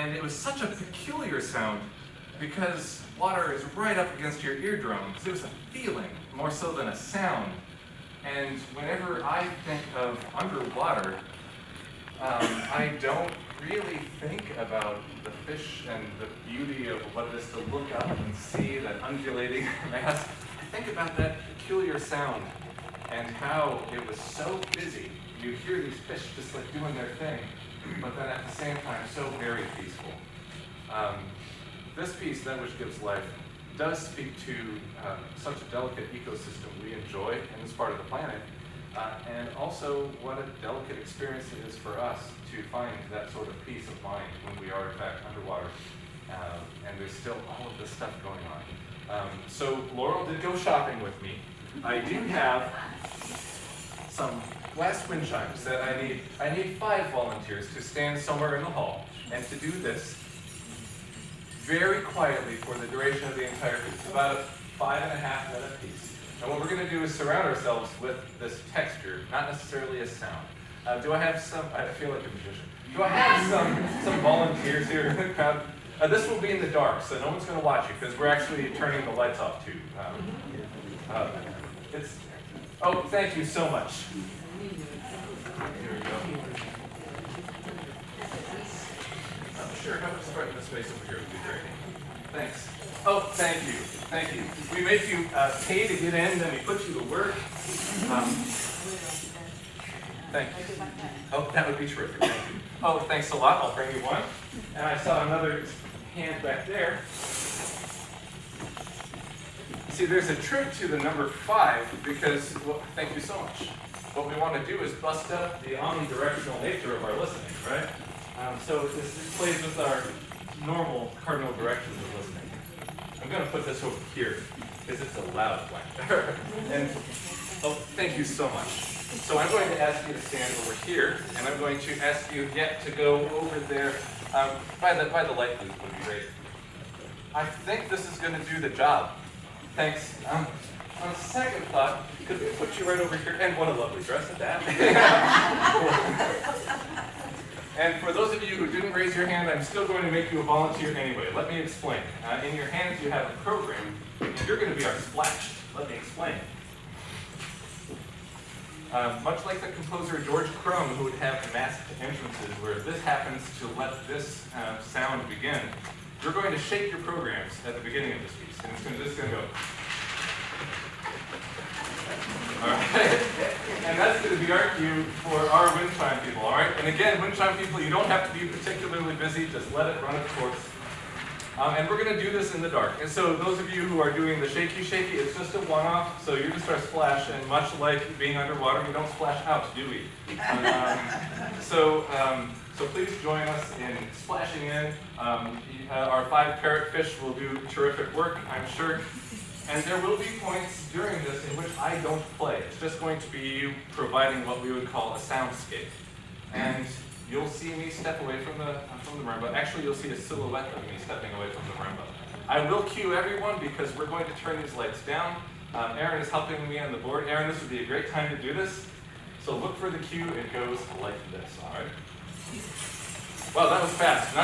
And it was such a peculiar sound because water is right up against your eardrums. It was a feeling more so than a sound. And whenever I think of underwater, I don't really think about the fish and the beauty of what it is to look up and see that undulating mass. I think about that peculiar sound and how it was so busy. You hear these fish just like doing their thing, but then at the same time, so very peaceful. This piece, Then Which Gives Life, does speak to such a delicate ecosystem we enjoy in this part of the planet, and also what a delicate experience it is for us to find that sort of peace of mind when we are in fact underwater, and there's still all of this stuff going on. So Laurel did go shopping with me. I do have some glass wind chimes that I need 5 volunteers to stand somewhere in the hall and to do this very quietly for the duration of the entire piece, about a 5.5-minute piece. And what we're going to do is surround ourselves with this texture, not necessarily a sound. Do I have some? I feel like a magician. Do I have some volunteers here in the crowd? This will be in the dark, so no one's going to watch you because we're actually turning the lights off too. Oh, thank you so much. Here we go. Sure, how about starting this space over here would be great. Thanks. Oh, thank you. Thank you. We make you pay to get in, then we put you to work. Thank you. Oh, that would be terrific. Thank you. Oh, thanks a lot. I'll bring you one. And I saw another hand back there. See, there's a trick to the number 5 because, well, thank you so much. What we want to do is bust up the omnidirectional nature of our listening, right? So this plays with our normal cardinal directions of listening. I'm going to put this over here because it's a loud blank. And oh, thank you so much. So I'm going to ask you to stand over here, and I'm going to ask you yet to go over there by the light booth would be great. I think this is going to do the job. Thanks. On second thought, could we put you right over here? And what a lovely dress at that. And for those of you who didn't raise your hand, I'm still going to make you a volunteer anyway. Let me explain. In your hands you have a program, and you're going to be our splash. Let me explain. Much like the composer George Crumb, who would have masked entrances where if this happens to let this sound begin, you're going to shake your programs at the beginning of this piece. And it's just going to go. All right, and that's going to be our cue for our wind chime people, all right? And again, wind chime people, you don't have to be particularly busy, just let it run its course. And we're going to do this in the dark. And so those of you who are doing the shaky, it's just a one-off, so you just our splash, and much like being underwater, we don't splash out, do we? So please join us in splashing in. Our 5 parrotfish will do terrific work, I'm sure. And there will be points during this in which I don't play. It's just going to be you providing what we would call a soundscape. And you'll see me step away from the marimba. Actually, you'll see a silhouette of me stepping away from the marimba. I will cue everyone because we're going to turn these lights down. Aaron is helping me on the board. Aaron, this would be a great time to do this. So look for the cue. It goes like this, all right? Wow, that was fast.